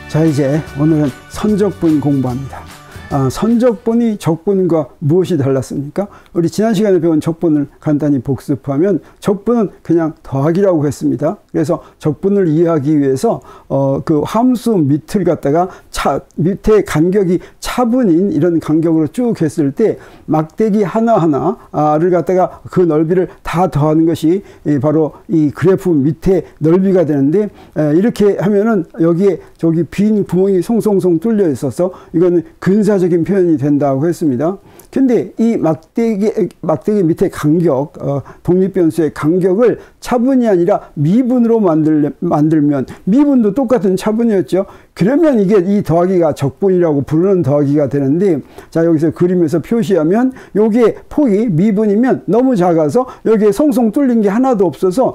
자, 이제 오늘은 선적분 공부합니다. 선적분이 적분과 무엇이 달랐습니까? 우리 지난 시간에 배운 적분을 간단히 복습하면 적분은 그냥 더하기라고 했습니다. 그래서 적분을 이해하기 위해서 그 함수 밑을 갖다가 밑에 간격이 차분인 이런 간격으로 쭉 했을 때 막대기 하나하나를 갖다가 그 넓이를 다 더하는 것이 바로 이 그래프 밑에 넓이가 되는데, 이렇게 하면은 여기에 저기 빈 구멍이 송송송 뚫려 있어서 이거는 근사적인 표현이 된다고 했습니다. 근데 이 막대기 밑에 간격, 독립변수의 간격을 차분이 아니라 미분으로 만들면, 미분도 똑같은 차분이었죠. 그러면 이게 이 더하기가 적분이라고 부르는 더하기가 되는데, 자, 여기서 그림에서 표시하면 여기에 폭이 미분이면 너무 작아서 여기에 송송 뚫린 게 하나도 없어서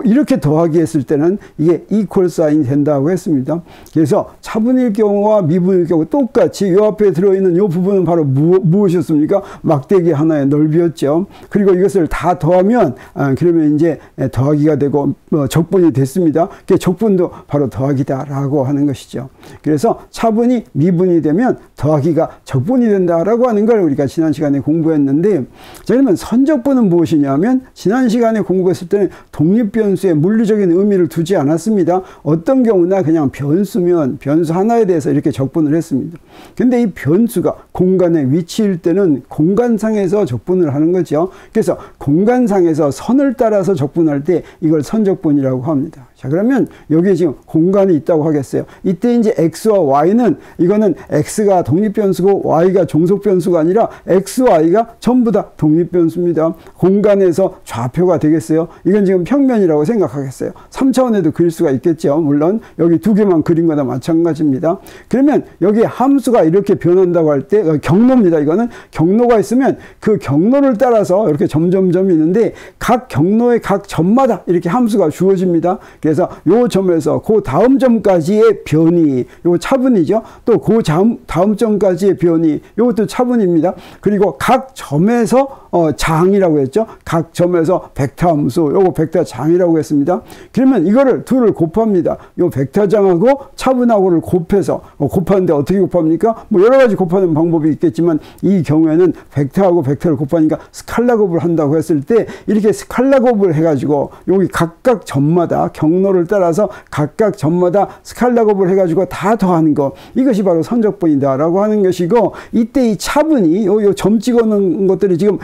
이렇게 더하기 했을 때는 이게 이퀄 사인이 된다고 했습니다. 그래서 차분일 경우와 미분일 경우 똑같이 요 앞에 들어있는 요 부분은 바로 무엇이었습니까? 막대기 하나의 넓이였죠. 그리고 이것을 다 더하면 그러면 이제 더하기가 되고 적분이 됐습니다. 그 적분도 바로 더하기다라고 하는 것이죠. 그래서 차분이 미분이 되면 더하기가 적분이 된다라고 하는 걸 우리가 지난 시간에 공부했는데, 자, 그러면 선적분은 무엇이냐면 지난 시간에 공부했을 때는 독립변수에 물리적인 의미를 두지 않았습니다. 어떤 경우나 그냥 변수면 변수 하나에 대해서 이렇게 적분을 했습니다. 근데 이 변수가 공간에 위치일 때는 공간상에서 적분을 하는 거죠. 그래서 공간상에서 선을 따라서 적분할 때 이걸 선적분이라고 합니다. 자, 그러면 여기에 지금 공간이 있다고 하겠어요. 이때 이제 x와 y는, 이거는 x가 독립변수고 y가 종속변수가 아니라 x, y가 전부 다 독립변수입니다. 공간에서 좌표가 되겠어요. 이건 지금 평면이라고 생각하겠어요. 3차원에도 그릴 수가 있겠죠. 물론 여기 두 개만 그린 거나 마찬가지입니다. 그러면 여기 함수가 이렇게 변한다고 할 때 경로입니다. 이거는 경로가 있으면 그 경로를 따라서 이렇게 점점점이 있는데 각 경로의 각 점마다 이렇게 함수가 주어집니다. 그래서 요 점에서 그 다음 점까지의 변이, 요 차분이죠. 또 그 다음 점까지의 변이, 요것도 차분입니다. 그리고 각 점에서 장이라고 했죠. 각 점에서 벡터 함수, 요거 벡터 장이라고 했습니다. 그러면 이거를 둘을 곱합니다. 요 벡터 장하고 차분하고를 곱해서, 곱하는데 어떻게 곱합니까? 뭐 여러 가지 곱하는 방법이 있겠지만 이 경우에는 벡터하고 벡터를 곱하니까 스칼라 곱을 한다고 했을 때 이렇게 스칼라 곱을 해가지고 여기 각각 점마다 경로를 따라서 각각 점마다 스칼라 곱을 해가지고 다 더하는 거, 이것이 바로 선적분이다라고 하는 것이고, 이때 이 차분이 요 점 찍어놓은 것들이 지금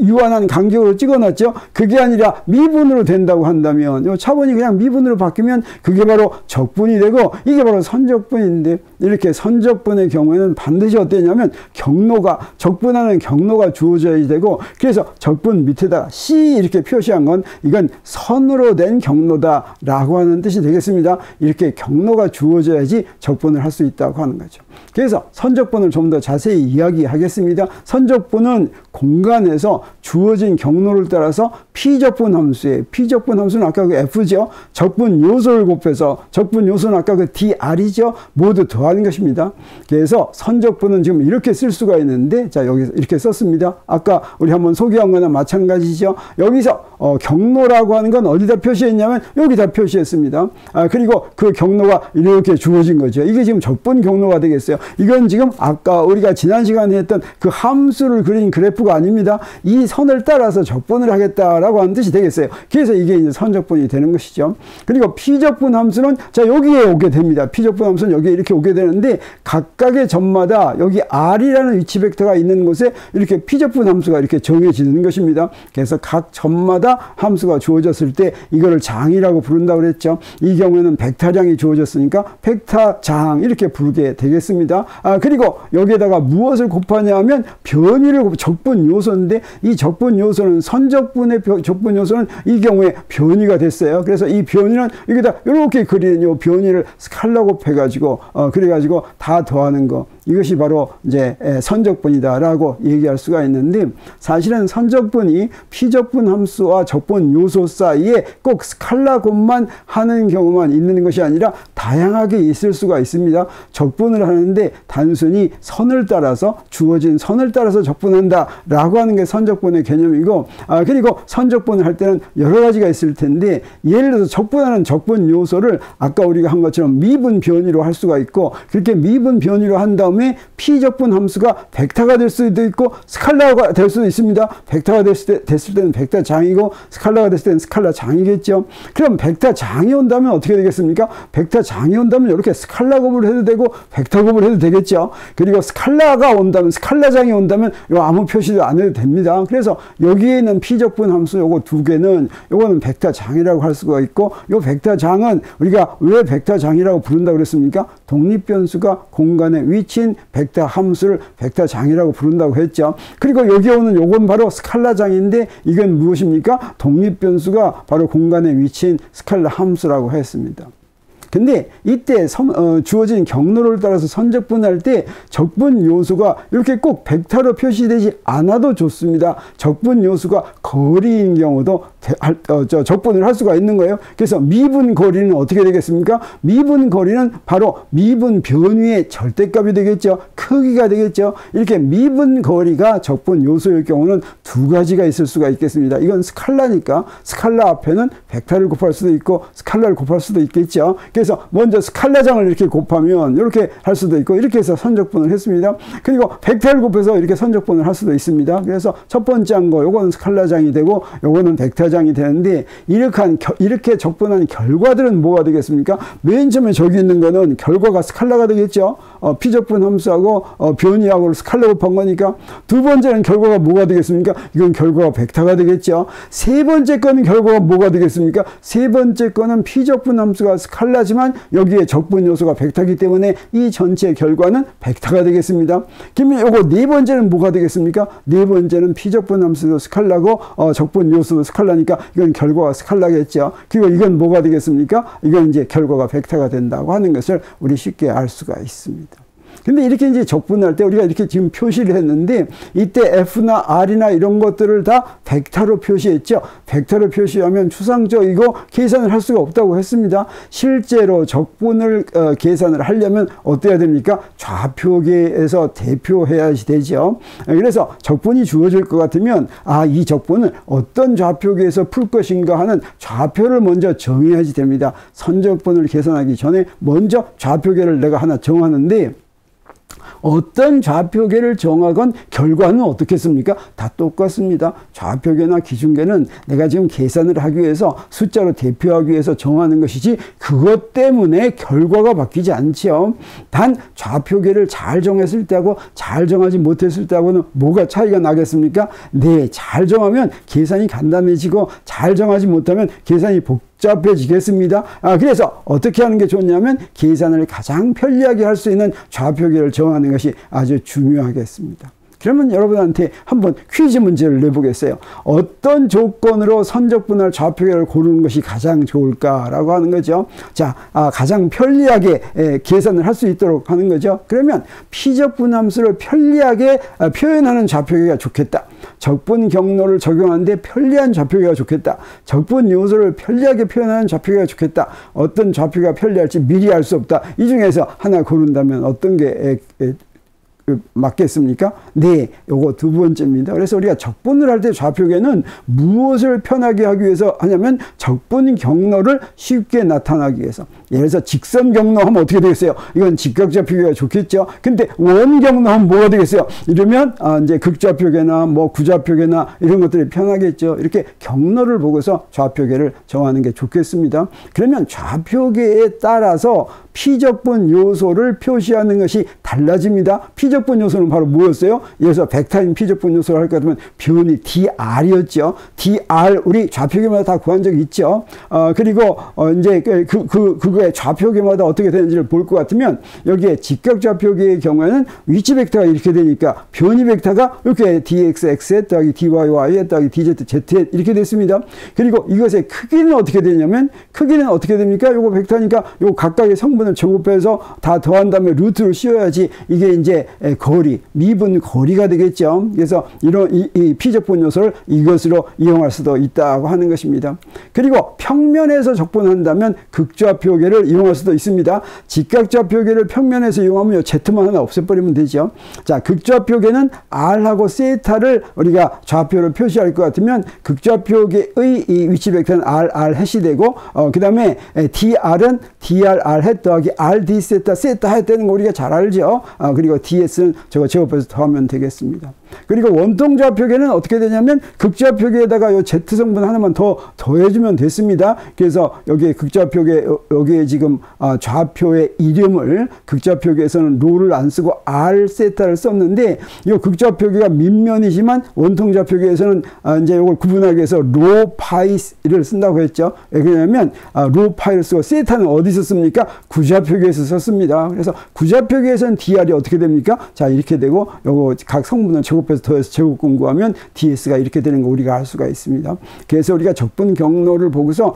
유한한 간격으로 찍어놨죠. 그게 아니라 미분으로 된다고 한다면, 요 차분이 그냥 미분으로 바뀌면 그게 바로 적분이 되고 이게 바로 선적분인데, 이렇게 선적분의 경우에는 반드시 어땠냐면 적분하는 경로가 주어져야 되고, 그래서 적분 밑에다 C 이렇게 표시한 건 이건 선으로 된 경로다 라고 하는 뜻이 되겠습니다. 이렇게 경로가 주어져야지 적분을 할 수 있다고 하는 거죠. 그래서 선적분을 좀 더 자세히 이야기하겠습니다. 선적분은 공간에서 주어진 경로를 따라서 피적분 함수는 아까 그 F죠. 적분 요소를 곱해서, 적분 요소는 아까 그 DR이죠. 모두 더하는 것입니다. 그래서 선적분은 지금 이렇게 쓸 수가 있는데, 자, 여기서 이렇게 썼습니다. 아까 우리 한번 소개한 거나 마찬가지죠. 여기서 경로라고 하는 건 어디다 표시했냐면 여기다 표시했습니다. 그리고 그 경로가 이렇게 주어진 거죠. 이게 지금 적분 경로가 되겠어요. 이건 지금 아까 우리가 지난 시간에 했던 그 함수를 그린 그래프가 아닙니다. 이 선을 따라서 적분을 하겠다라고 하는 뜻이 되겠어요. 그래서 이게 이제 선적분이 되는 것이죠. 그리고 피적분 함수는 자, 여기에 오게 됩니다. 피적분 함수는 여기에 이렇게 오게 되는데 각각의 점마다 여기 R이라는 위치 벡터가 있는 곳에 이렇게 피적분 함수가 이렇게 정해지는 것입니다. 그래서 각 점마다 함수가 주어졌을 때 이거를 장이라고 부른다고 그랬죠. 이 경우에는 벡터장이 주어졌으니까 벡터장 이렇게 부르게 되겠습니다. 그리고 여기에다가 무엇을 곱하냐 하면 변이를 적분 요소인데, 이 적분 요소는 선적분의 적분 요소는 이 경우에 변이가 됐어요. 그래서 이 변이는 여기다 이렇게 그리는 요 변이를 스칼라 곱해가지고 그래가지고 다 더하는 거, 이것이 바로 이제 선적분이다라고 얘기할 수가 있는데, 사실은 선적분이 피적분 함수와 적분 요소 사이에 꼭 스칼라곱만 하는 경우만 있는 것이 아니라 다양하게 있을 수가 있습니다. 적분을 하는데 단순히 선을 따라서, 주어진 선을 따라서 적분한다 라고 하는 게 선적분의 개념이고, 그리고 선적분을 할 때는 여러 가지가 있을 텐데, 예를 들어서 적분하는 적분 요소를 아까 우리가 한 것처럼 미분 변이로 할 수가 있고, 그렇게 미분 변이로 한 다음에 피적분 함수가 벡터가 될 수도 있고 스칼라가 될 수도 있습니다. 벡터가 됐을 때는 벡터 장이고, 스칼라가 됐을 때는 스칼라 장이겠죠. 그럼 벡터 장이 온다면 어떻게 되겠습니까? 벡터 장이 온다면 이렇게 스칼라 곱을 해도 되고 벡터 곱을 해도 되겠죠. 그리고 스칼라가 온다면, 스칼라 장이 온다면 이거 아무 표시도 안 해도 됩니다. 그래서 여기에 있는 피적분 함수 요거 두 개는, 요거는 벡터 장이라고 할 수가 있고, 요 벡터 장은 우리가 왜 벡터 장이라고 부른다고 그랬습니까? 독립변수가 공간에 위치인 벡터 함수를 벡터 장이라고 부른다고 했죠. 그리고 여기 오는 요건 바로 스칼라 장인데, 이건 무엇입니까? 독립변수가 바로 공간에 위치인 스칼라 함수라고 했습니다. 근데 이때 주어진 경로를 따라서 선적분할 때 적분 요소가 이렇게 꼭 벡터로 표시되지 않아도 좋습니다. 적분 요소가 거리인 경우도 적분을 할 수가 있는 거예요. 그래서 미분 거리는 어떻게 되겠습니까? 미분 거리는 바로 미분 변위의 절대값이 되겠죠. 크기가 되겠죠. 이렇게 미분 거리가 적분 요소일 경우는 두 가지가 있을 수가 있겠습니다. 이건 스칼라니까 스칼라 앞에는 벡터를 곱할 수도 있고 스칼라를 곱할 수도 있겠죠. 그래서 먼저 스칼라장을 이렇게 곱하면 이렇게 할 수도 있고, 이렇게 해서 선적분을 했습니다. 그리고 벡터를 곱해서 이렇게 선적분을 할 수도 있습니다. 그래서 첫 번째 한 거, 요거는 스칼라장이 되고 요거는 벡터장이 되는데, 이렇게 적분한 결과들은 뭐가 되겠습니까? 맨 처음에 저기 있는 거는 결과가 스칼라가 되겠죠. 피적분 함수하고 변이하고 스칼라 곱한 거니까. 두 번째는 결과가 뭐가 되겠습니까? 이건 결과가 벡터가 되겠죠. 세 번째 거는 결과가 뭐가 되겠습니까? 세 번째 거는 피적분 함수가 스칼라지만 여기에 적분 요소가 벡터이기 때문에 이 전체 결과는 벡터가 되겠습니다. 그러면 요거 네 번째는 뭐가 되겠습니까? 네 번째는 피적분 함수도 스칼라고 적분 요소도 스칼라니까 이건 결과가 스칼라겠죠. 그리고 이건 뭐가 되겠습니까? 이건 이제 결과가 벡터가 된다고 하는 것을 우리 쉽게 알 수가 있습니다. 근데 이렇게 이제 적분할 때 우리가 이렇게 지금 표시를 했는데, 이때 F나 R이나 이런 것들을 다 벡터로 표시했죠. 벡터로 표시하면 추상적이고 계산을 할 수가 없다고 했습니다. 실제로 적분을 계산을 하려면 어때야 됩니까? 좌표계에서 대표해야지 되죠. 그래서 적분이 주어질 것 같으면, 이 적분을 어떤 좌표계에서 풀 것인가 하는 좌표를 먼저 정해야지 됩니다. 선적분을 계산하기 전에 먼저 좌표계를 내가 하나 정하는데, 어떤 좌표계를 정하건 결과는 어떻겠습니까? 다 똑같습니다. 좌표계나 기준계는 내가 지금 계산을 하기 위해서 숫자로 대표하기 위해서 정하는 것이지, 그것 때문에 결과가 바뀌지 않죠. 단 좌표계를 잘 정했을 때하고 잘 정하지 못했을 때하고는 뭐가 차이가 나겠습니까? 네, 잘 정하면 계산이 간단해지고 잘 정하지 못하면 계산이 복잡해지겠습니다. 그래서 어떻게 하는 게 좋냐면, 계산을 가장 편리하게 할 수 있는 좌표계를 정하는 것이 아주 중요하겠습니다. 그러면 여러분한테 한번 퀴즈 문제를 내보겠어요. 어떤 조건으로 선적분할 좌표계를 고르는 것이 가장 좋을까라고 하는 거죠. 자, 가장 편리하게 계산을 할 수 있도록 하는 거죠. 그러면 피적분 함수를 편리하게 표현하는 좌표계가 좋겠다. 적분 경로를 적용하는데 편리한 좌표계가 좋겠다. 적분 요소를 편리하게 표현하는 좌표계가 좋겠다. 어떤 좌표가 편리할지 미리 알 수 없다. 이 중에서 하나 고른다면 어떤 게 맞겠습니까? 네, 요거 두 번째입니다. 그래서 우리가 적분을 할 때 좌표계는 무엇을 편하게 하기 위해서 하냐면, 적분 경로를 쉽게 나타나기 위해서. 예를 들어서 직선 경로 하면 어떻게 되겠어요? 이건 직각좌표계가 좋겠죠. 근데 원 경로 하면 뭐가 되겠어요? 이러면 이제 극좌표계나 뭐 구좌표계나 이런 것들이 편하겠죠. 이렇게 경로를 보고서 좌표계를 정하는 게 좋겠습니다. 그러면 좌표계에 따라서 피적분 요소를 표시하는 것이 달라집니다. 피적분 요소는 바로 뭐였어요? 예를 들어서 벡터인 피적분 요소를 할 것 같으면 변이 dr이었죠. dr 우리 좌표계마다 다 구한 적이 있죠. 그리고 이제 그거의 좌표계마다 어떻게 되는지를 볼 것 같으면, 여기에 직각좌표계의 경우에는 위치 벡터가 이렇게 되니까 변이 벡터가 이렇게 dxx에 더하기 dyy에 더하기 dzz에 이렇게 됐습니다. 그리고 이것의 크기는 어떻게 되냐면, 크기는 어떻게 됩니까? 요거 벡터니까 요 각각의 성분 성분을 제곱해서 다 더한 다음에 루트를 씌워야지 이게 이제 거리, 미분 거리가 되겠죠. 그래서 이런 이 피적분 요소를 이것으로 이용할 수도 있다고 하는 것입니다. 그리고 평면에서 적분한다면 극좌표계를 이용할 수도 있습니다. 직각좌표계를 평면에서 이용하면 Z만 하나 없애버리면 되죠. 자, 극좌표계는 R하고 세타를 우리가 좌표를 표시할 것 같으면 극좌표계의 이 위치 벡터는 R 해시 되고 그 다음에 DR은 DR R 해 더하기 R D 세타 해 되는 거 우리가 잘 알죠. 그리고 DS는 저거 제곱해서 더하면 되겠습니다. 그리고 원통좌표계는 어떻게 되냐면 극좌표계에다가 요 Z 성분 하나만 더 더해주면 됐습니다. 그래서 여기에 극좌표계 여기에 지금 좌표의 이름을 극좌표계에서는 로를 안 쓰고 R 세타를 썼는데 이 극좌표계가 밑면이지만 원통좌표계에서는 이제 이걸 구분하기 위해서 로 파이를 쓴다고 했죠. 왜냐하면 로 파이를 쓰고 세타는 어디서 씁니까? 구좌표계에서 썼습니다. 그래서 구좌표계에서는 DR이 어떻게 됩니까? 자, 이렇게 되고 요거 각 성분을 제곱해서 더해서 제곱근 구하면 DS가 이렇게 되는 거 우리가 알 수가 있습니다. 그래서 우리가 적분 경로를 보고서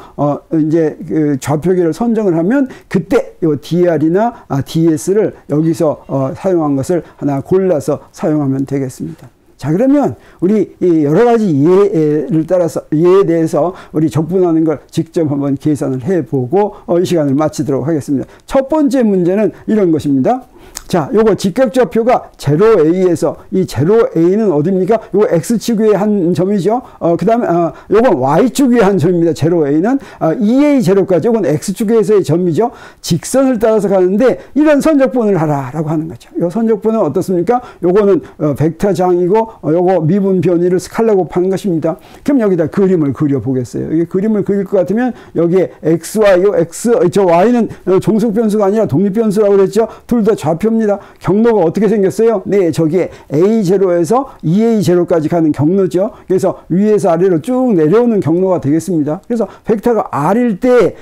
이제 그 좌표계를 선정을 하면 그때 요 DR이나 DS를 여기서 사용한 것을 하나 골라서 사용하면 되겠습니다. 자, 그러면 우리 이 여러 가지 예를 따라서 예에 대해서 우리 적분하는 걸 직접 한번 계산을 해보고 이 시간을 마치도록 하겠습니다. 첫 번째 문제는 이런 것입니다. 자, 요거 직각좌표가 0A에서 이 0A는 어디입니까? 요거 X축 위에 한 점이죠. 그 다음에, 요건 Y축 위에 한 점입니다. 0A는. 2A0까지. 요건 X축에서의 점이죠. 직선을 따라서 가는데, 이런 선적분을 하라라고 하는 거죠. 요 선적분은 어떻습니까? 요거는 벡터장이고, 요거 미분 변이를 스칼라 곱하는 것입니다. 그럼 여기다 그림을 그려보겠어요. 여기 그림을 그릴 것 같으면, 여기에 XY, 요 저 Y는 종속 변수가 아니라 독립 변수라고 그랬죠. 둘 다 좌표입니다. 경로가 어떻게 생겼어요? 네, 저기에 A0에서 2A0까지 가는 경로죠. 그래서 위에서 아래로 쭉 내려오는 경로가 되겠습니다. 그래서 벡터가 R일 때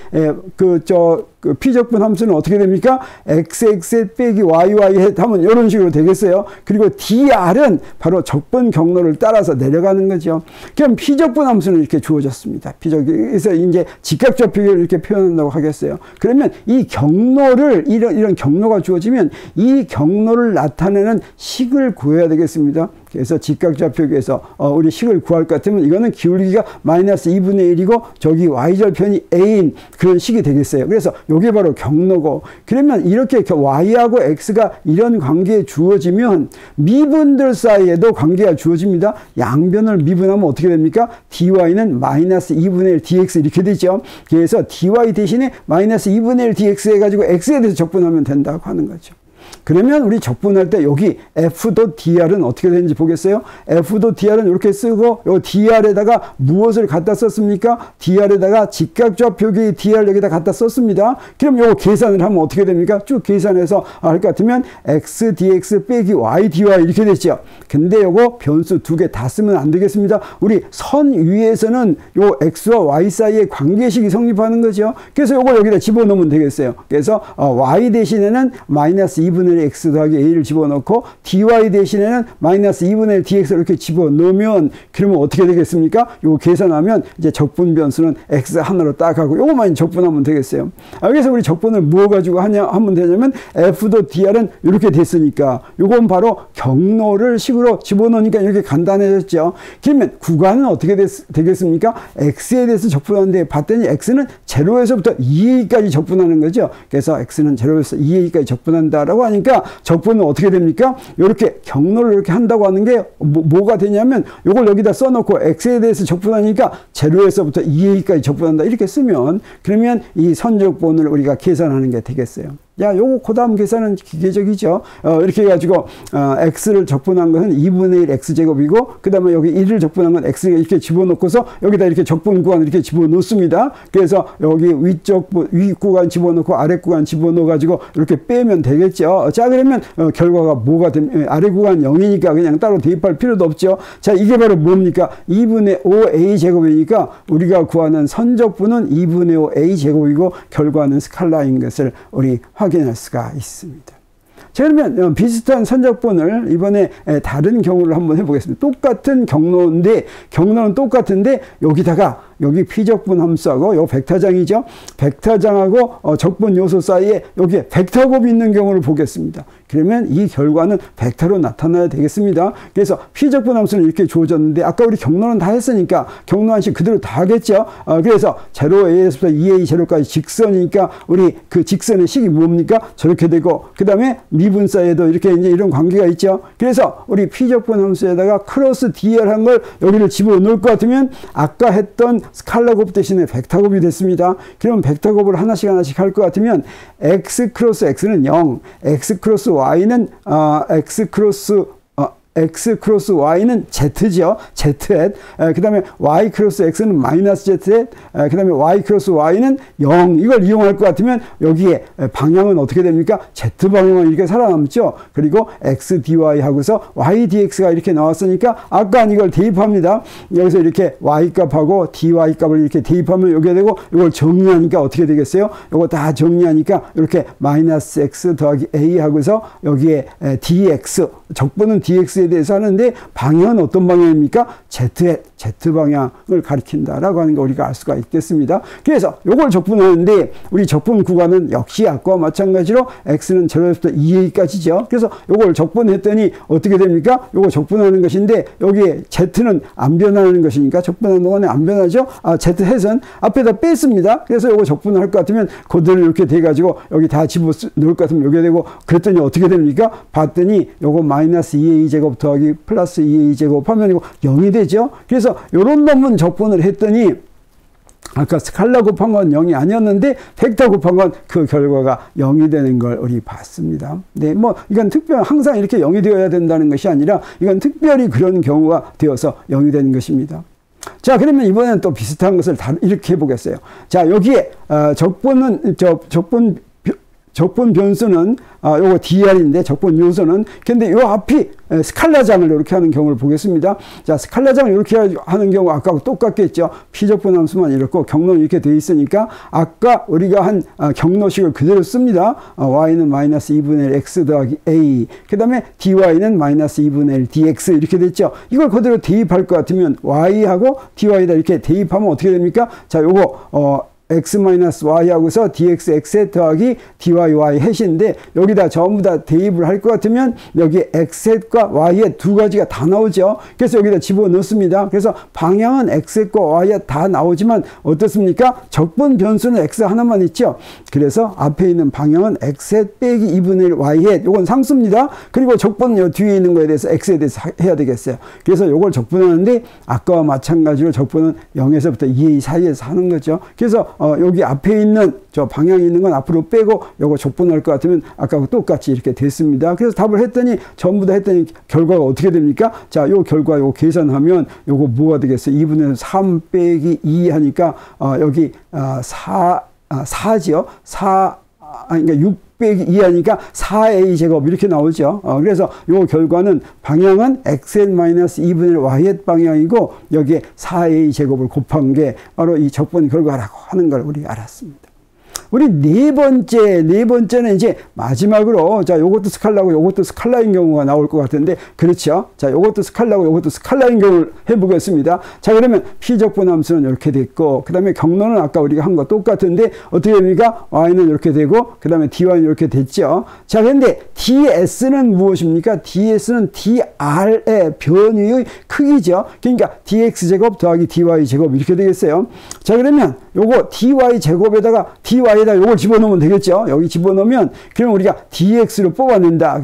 그 피적분 함수는 어떻게 됩니까? XX 빼기 YY 하면 이런 식으로 되겠어요. 그리고 DR은 바로 적분 경로를 따라서 내려가는 거죠. 그럼 피적분 함수는 이렇게 주어졌습니다. 그래서 이제 직각좌표를 이렇게 표현한다고 하겠어요. 그러면 이 경로를 이런 경로가 주어지면 이 경로를 나타내는 식을 구해야 되겠습니다. 그래서 직각좌표계에서 우리 식을 구할 것 같으면 이거는 기울기가 마이너스 2분의 1이고 저기 y절편이 a인 그런 식이 되겠어요. 그래서 이게 바로 경로고, 그러면 이렇게 y하고 x가 이런 관계에 주어지면 미분들 사이에도 관계가 주어집니다. 양변을 미분하면 어떻게 됩니까? dy는 마이너스 2분의 1 dx 이렇게 되죠. 그래서 dy 대신에 마이너스 2분의 1 dx 해가지고 x에 대해서 적분하면 된다고 하는 거죠. 그러면 우리 적분할 때 여기 F.dr은 어떻게 되는지 보겠어요? F.dr은 이렇게 쓰고 요 dr에다가 무엇을 갖다 썼습니까? dr에다가 직각좌표계의 dr 여기다 갖다 썼습니다. 그럼 요거 계산을 하면 어떻게 됩니까? 쭉 계산해서 할 것 같으면 x dx 빼기 y dy 이렇게 됐죠. 근데 요거 변수 두 개 다 쓰면 안 되겠습니다. 우리 선 위에서는 요 x와 y 사이의 관계식이 성립하는 거죠. 그래서 요거 여기다 집어넣으면 되겠어요. 그래서 y 대신에는 마이너스 2분의 x 더하기 a를 집어넣고 dy 대신에는 마이너스 2분의 1 dx를 이렇게 집어넣으면 그러면 어떻게 되겠습니까? 이거 계산하면 이제 적분 변수는 x 하나로 딱 하고 요거만 적분하면 되겠어요. 그래서 우리 적분을 뭐 가지고 하면 되냐면 f.dr은 이렇게 됐으니까 요건 바로 경로를 식으로 집어넣으니까 이렇게 간단해졌죠. 그러면 구간은 어떻게 되겠습니까? x에 대해서 적분하는데 봤더니 x는 0에서부터 2a까지 적분하는 거죠. 그래서 x는 0에서 2a까지 적분한다라고 하니까 적분은 어떻게 됩니까? 이렇게 경로를 이렇게 한다고 하는 게 뭐가 되냐면 요걸 여기다 써놓고 x에 대해서 적분하니까 0에서부터 2a까지 적분한다 이렇게 쓰면 그러면 이 선적분을 우리가 계산하는 게 되겠어요. 야, 요거 그 다음 계산은 기계적이죠. 이렇게 해가지고 x를 적분한 것은 2분의 1 x제곱이고 그 다음에 여기 1을 적분한 건 x가 이렇게 집어넣고서 여기다 이렇게 적분 구간 이렇게 집어넣습니다. 그래서 여기 위 구간 집어넣고 아래 구간 집어넣어가지고 이렇게 빼면 되겠죠. 자, 그러면 결과가 뭐가 되면 아래 구간 0이니까 그냥 따로 대입할 필요도 없죠. 자, 이게 바로 뭡니까? 2분의 5 a제곱이니까 우리가 구하는 선적분은 2분의 5 a제곱이고 결과는 스칼라인 것을 우리 확인할 수가 있습니다. 자, 그러면 비슷한 선적분을 이번에 다른 경우를 한번 해보겠습니다. 똑같은 경로인데 경로는 똑같은데 여기다가 여기 피적분 함수하고 요 벡터장이죠. 벡터장하고 적분 요소 사이에 여기에 벡터 곱이 있는 경우를 보겠습니다. 그러면 이 결과는 벡터로 나타나야 되겠습니다. 그래서 피적분 함수는 이렇게 주어졌는데 아까 우리 경로는 다 했으니까 경로 한식 그대로 다 하겠죠. 그래서 0a에서부터 2a 제로까지 직선이니까 우리 그 직선의 식이 뭡니까? 저렇게 되고 그 다음에 미분 사이에도 이렇게 이제 이런 관계가 있죠. 그래서 우리 피적분 함수에다가 크로스 dr 한 걸 여기를 집어넣을 것 같으면 아까 했던 스칼라 곱 대신에 벡터 곱이 됐습니다. 그러면 벡터 곱을 하나씩 할 것 같으면 x 크로스 x는 0, x 크로스 y는 x 크로스 y는 z죠. z 그 다음에 y 크로스 x는 마이너스 z 그 다음에 y 크로스 y는 0 이걸 이용할 것 같으면 여기에 방향은 어떻게 됩니까? z 방향은 이렇게 살아남죠. 그리고 x dy 하고서 y dx가 이렇게 나왔으니까 아까 이걸 대입합니다. 여기서 이렇게 y 값하고 dy 값을 이렇게 대입하면 여기에 되고 이걸 정리하니까 어떻게 되겠어요? 이거 다 정리하니까 이렇게 마이너스 x 더하기 a 하고서 여기에 dx 적분은 dx에 대해서 하는데 방향은 어떤 방향입니까? Z 방향을 가리킨다라고 하는 거 우리가 알 수가 있겠습니다. 그래서 이걸 적분하는데 우리 적분 구간은 역시 아까와 마찬가지로 x는 0에서부터 2a까지죠. 그래서 이걸 적분했더니 어떻게 됩니까? 이거 적분하는 것인데 여기에 z는 안 변하는 것이니까 적분하는 동안에 안 변하죠. z 해선 앞에다 뺐습니다. 그래서 이거 적분할 것 같으면 그대로 이렇게 돼가지고 여기 다 집어넣을 것 같으면 여기 되고 그랬더니 어떻게 됩니까? 봤더니 요거 마이너스 2a 제곱 더하기 플러스 2a 제곱 하면 이거 0이 되죠. 그래서 요런 놈은 적분을 했더니 아까 스칼라 곱한 건 0이 아니었는데 벡터 곱한 건 그 결과가 0이 되는 걸 우리 봤습니다. 네, 뭐 이건 항상 이렇게 0이 되어야 된다는 것이 아니라 이건 특별히 그런 경우가 되어서 0이 되는 것입니다. 자, 그러면 이번에는 또 비슷한 것을 이렇게 해보겠어요. 자, 여기에 적분 변수는 요거 dr인데 적분 요소는 근데 요 앞이 스칼라장을 이렇게 하는 경우를 보겠습니다. 자, 스칼라장을 이렇게 하는 경우 아까하고 똑같겠죠. 피적분 함수만 이렇고 경로는 이렇게 돼 있으니까 아까 우리가 한 경로식을 그대로 씁니다. y는 마이너스 2분의 1 x 더하기 a 그 다음에 dy는 마이너스 2분의 1 dx 이렇게 됐죠. 이걸 그대로 대입할 것 같으면 y하고 dy에다 이렇게 대입하면 어떻게 됩니까? 자, 요거 x-y 하고서 dx x 더하기 dy y 해시인데 여기다 전부 다 대입을 할 것 같으면 여기 x과 y의 두 가지가 다 나오죠. 그래서 여기다 집어넣습니다. 그래서 방향은 x과 y에 다 나오지만 어떻습니까? 적분 변수는 x 하나만 있죠. 그래서 앞에 있는 방향은 x 빼기 2분의 1 y 요건 상수입니다. 그리고 적분 요 뒤에 있는 거에 대해서 x에 대해서 해야 되겠어요. 그래서 요걸 적분하는데 아까와 마찬가지로 적분은 0에서부터 2a 사이에서 하는 거죠. 그래서 여기 앞에 있는 저 방향이 있는 건 앞으로 빼고 요거 적분할 것 같으면 아까하고 똑같이 이렇게 됐습니다. 그래서 답을 했더니 전부 다 했더니 결과가 어떻게 됩니까? 자, 요 결과 요거 계산하면 요거 뭐가 되겠어요? 2분의 3 빼기 2 하니까 여기 4죠. 4 그러니까 6 빼기 2 하니까 4a 제곱 이렇게 나오죠. 그래서 요 결과는 방향은 xn-2분의 1 y 방향이고 여기에 4a 제곱을 곱한 게 바로 이 적분 결과라고 하는 걸 우리 알았습니다. 우리 네 번째는 이제 마지막으로 자, 요것도 스칼라고 요것도 스칼라인 경우가 나올 것 같은데 그렇죠. 자, 요것도 스칼라고 요것도 스칼라인 경우를 해보겠습니다. 자, 그러면 피적분 함수는 이렇게 됐고 그 다음에 경로는 아까 우리가 한 거 똑같은데 어떻게 됩니까? y는 이렇게 되고 그 다음에 dy는 이렇게 됐죠. 자, 그런데 ds는 무엇입니까? ds는 dr의 변위의 크기죠. 그러니까 dx제곱 더하기 dy제곱 이렇게 되겠어요. 자, 그러면 요거 dy제곱에다가 dy에다 요걸 집어넣으면 되겠죠. 여기 집어넣으면 그러면 우리가 dx로 뽑아낸다.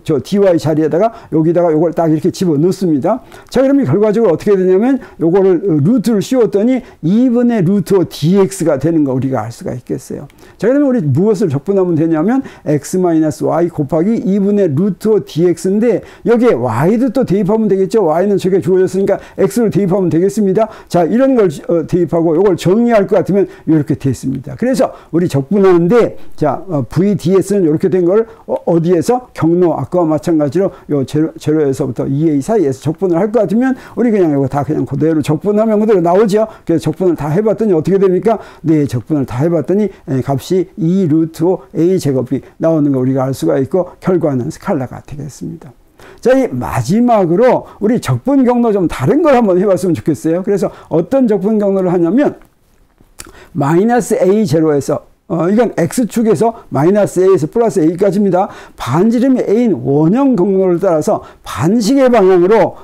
저 dy 자리에다가 여기다가 요걸 딱 이렇게 집어넣습니다. 자, 그러면 결과적으로 어떻게 되냐면 요거를 루트를 씌웠더니 2분의 루트 5 dx가 되는 거 우리가 알 수가 있겠어요. 자, 그러면 우리 무엇을 적분하면 되냐면 x-y 곱하기 2분의 루트 5 dx인데 여기에 y도 또 대입하면 되겠죠. y는 저게 주어졌으니까 x로 대입하면 되겠습니다. 자, 이런 걸 대입하고 요걸 정리할 것 같으면 이렇게 됐습니다. 그래서 우리 적분하는데 자, VDS는 이렇게 된 걸 어디에서 경로 아까와 마찬가지로 요 0에서부터 2a 사이에서 적분을 할 것 같으면 우리 그냥 이거 다 그냥 그대로 적분하면 그대로 나오죠. 그래서 적분을 다 해봤더니 어떻게 됩니까? 네, 적분을 다 해봤더니 값이 2 루트 5 a 제곱이 나오는 거 우리가 알 수가 있고 결과는 스칼라가 되겠습니다. 자, 이 마지막으로 우리 적분 경로 좀 다른 걸 한번 해봤으면 좋겠어요. 그래서 어떤 적분 경로를 하냐면 마이너스 A0에서 이건 X축에서 마이너스 A에서 플러스 A까지입니다. 반지름이 A인 원형 경로를 따라서 반시계 방향으로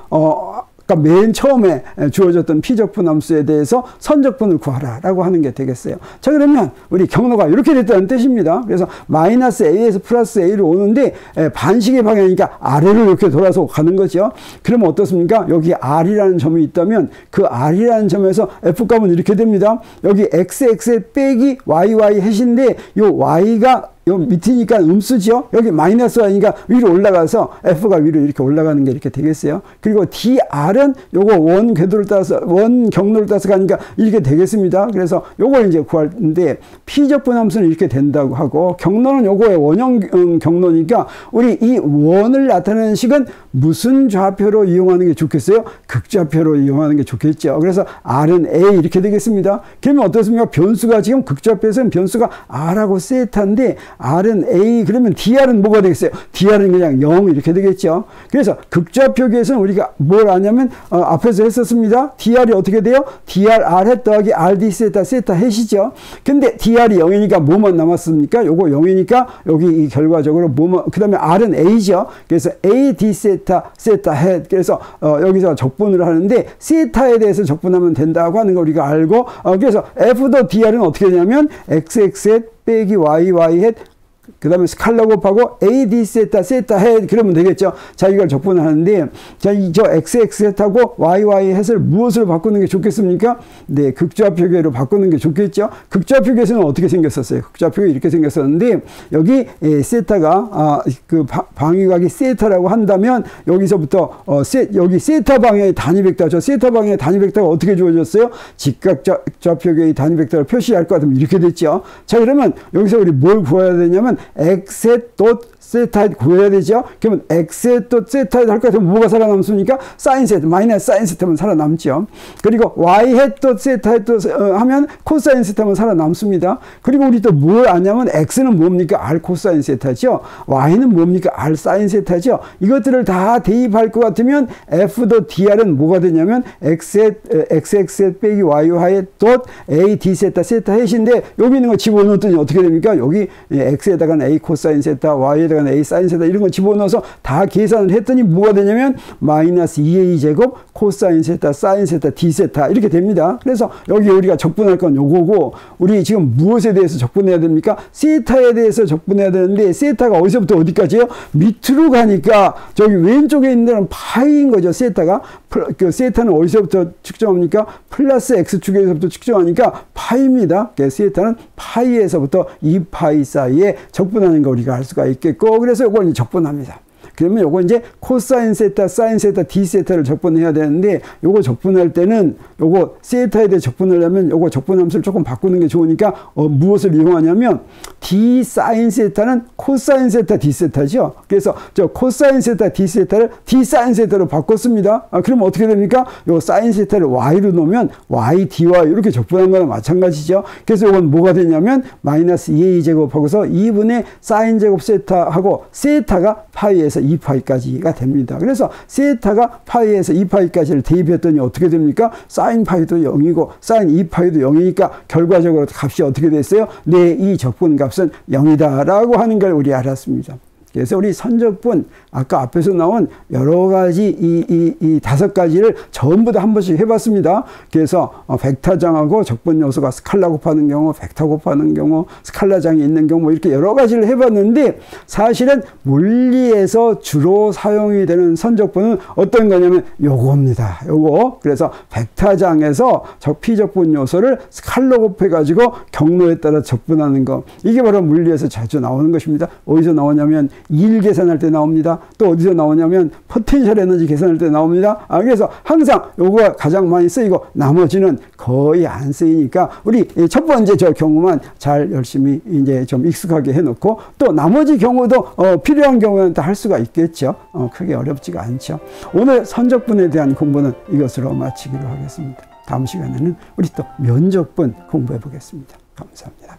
그러니까 맨 처음에 주어졌던 피적분 함수에 대해서 선적분을 구하라라고 하는 게 되겠어요. 자, 그러면 우리 경로가 이렇게 됐다는 뜻입니다. 그래서 마이너스 A에서 플러스 A를 오는데 반시계 방향이니까 아래로 이렇게 돌아서 가는 거죠. 그러면 어떻습니까? 여기 R이라는 점이 있다면 그 R이라는 점에서 F값은 이렇게 됩니다. 여기 XX 빼기 YY 해신데 요 Y가 요 밑이니까 음수죠. 여기 마이너스 Y니까 위로 올라가서 F가 위로 이렇게 올라가는 게 이렇게 되겠어요. 그리고 DR은 요거 원 궤도를 따라서, 원 경로를 따라서 가니까 이렇게 되겠습니다. 그래서 요걸 이제 구하는데, 피적분 함수는 이렇게 된다고 하고, 경로는 요거의 원형 경로니까, 우리 이 원을 나타내는 식은 무슨 좌표로 이용하는 게 좋겠어요? 극좌표로 이용하는 게 좋겠죠. 그래서 R은 A 이렇게 되겠습니다. 그러면 어떻습니까? 변수가 지금 극좌표에서는 변수가 R하고 세타인데, R은 A, 그러면 DR은 뭐가 되겠어요? DR은 그냥 0 이렇게 되겠죠. 그래서 극좌표기에서는 우리가 뭘 아냐면 앞에서 했었습니다. DR이 어떻게 돼요? DR R 더하기 RD 세타 세타 햇이죠. 근데 DR이 0이니까 뭐만 남았습니까? 요거 0이니까 여기 이 결과적으로 뭐만, 그 다음에 R은 A죠. 그래서 AD 세타 세타 햇. 그래서 여기서 적분을 하는데 세타에 대해서 적분하면 된다고 하는 거 우리가 알고, 그래서 F 더 DR은 어떻게 되냐면 XX 빼기 YY 햇, 그 다음에 스칼라 곱하고 AD 세타 세타 햇, 그러면 되겠죠. 자, 이걸 적분을 하는데, 자, 저 XX 햇하고 YY 햇을 무엇으로 바꾸는 게 좋겠습니까? 네, 극좌표계로 바꾸는 게 좋겠죠. 극좌표계에서는 어떻게 생겼었어요? 극좌표계 이렇게 생겼었는데, 여기 세타가 그 방위각이 세타라고 한다면 여기서부터 여기 세타 방향의 단위 벡터, 저 세타 방향의 단위 벡터가 어떻게 주어졌어요? 직각좌표계의 단위 벡터를 표시할 것 같으면 이렇게 됐죠. 자, 그러면 여기서 우리 뭘 구해야 되냐면 엑셋 도 세타 구해야 되죠. 그러면 엑셋 도 세타 할 것 같으면 뭐가 살아남습니까? 사인 세타, 마이너스 사인 세타면 살아남죠. 그리고 y 햇도 세타 햇도 하면 코사인 세타면 살아남습니다. 그리고 우리 또 뭘 아냐면 x는 뭡니까? r 코사인 세타죠. y는 뭡니까? r 사인 세타죠. 이것들을 다 대입할 것 같으면 f 도 dr은 뭐가 되냐면 xx 빼기 y 도 a d 세타 세타 햇인데, 여기 있는 거 집어넣었더니 어떻게 됩니까? 여기 x에다가는 a 코사인 세타, y에다가는 a 사인 세타 이런 거 집어넣어서 다 계산을 했더니 뭐가 되냐면 마이너스 2a 제곱 코사인 세타 사인 세타 d 세타 이렇게 됩니다. 그래서 여기 우리가 적분할 건 요거고, 우리 지금 무엇에 대해서 적분해야 됩니까? 세타에 대해서 적분해야 되는데, 세타가 어디서부터 어디까지요? 밑으로 가니까 저기 왼쪽에 있는 데는 파이인 거죠. 세타가 그 세타는 어디서부터 측정합니까? 플러스 x축에서부터 측정하니까 파이입니다. 세타는 파이에서부터 2파이 사이에 적분하는 거 우리가 알 수가 있겠고, 그래서 이걸 적분합니다. 그러면 요거 이제 코사인 세타, 사인 세타, d 세타를 적분해야 되는데, 요거 적분할 때는 요거 세타에 대해 적분을 하면 요거 적분 함수를 조금 바꾸는 게 좋으니까 무엇을 이용하냐면 d 사인 세타는 코사인 세타, d 세타죠. 그래서 저 코사인 세타, d 세타를 d 사인 세타로 바꿨습니다. 그러면 어떻게 됩니까? 요 사인 세타를 y로 넣으면 y dy 이렇게 적분한 거랑 마찬가지죠. 그래서 요건 뭐가 되냐면 마이너스 2a 제곱하고서 2분의 사인 제곱 세타하고 세타가 파이에서 2파이까지가 됩니다. 그래서 세타가 파이에서 2파이까지를 대입했더니 어떻게 됩니까? 사인 파이도 0이고 사인 2파이도 0이니까 결과적으로 값이 어떻게 됐어요? 네, 이 적분 값은 0이다 라고 하는 걸 우리 알았습니다. 그래서 우리 선적분, 아까 앞에서 나온 여러 가지 이 5가지를 전부 다 한 번씩 해봤습니다. 그래서 벡터장하고 적분 요소가 스칼라 곱하는 경우, 벡터 곱하는 경우, 스칼라장이 있는 경우 이렇게 여러 가지를 해봤는데, 사실은 물리에서 주로 사용이 되는 선적분은 어떤 거냐면 요겁니다. 요거. 그래서 벡터장에서 피적분 요소를 스칼라 곱해가지고 경로에 따라 적분하는 거. 이게 바로 물리에서 자주 나오는 것입니다. 어디서 나오냐면 일 계산할 때 나옵니다. 또 어디서 나오냐면 포텐셜 에너지 계산할 때 나옵니다. 그래서 항상 요거가 가장 많이 쓰이고 나머지는 거의 안 쓰이니까 우리 첫 번째 저 경우만 잘 열심히 이제 좀 익숙하게 해놓고, 또 나머지 경우도 필요한 경우는 다 할 수가 있겠죠. 크게 어렵지가 않죠. 오늘 선적분에 대한 공부는 이것으로 마치기로 하겠습니다. 다음 시간에는 우리 또 면적분 공부해 보겠습니다. 감사합니다.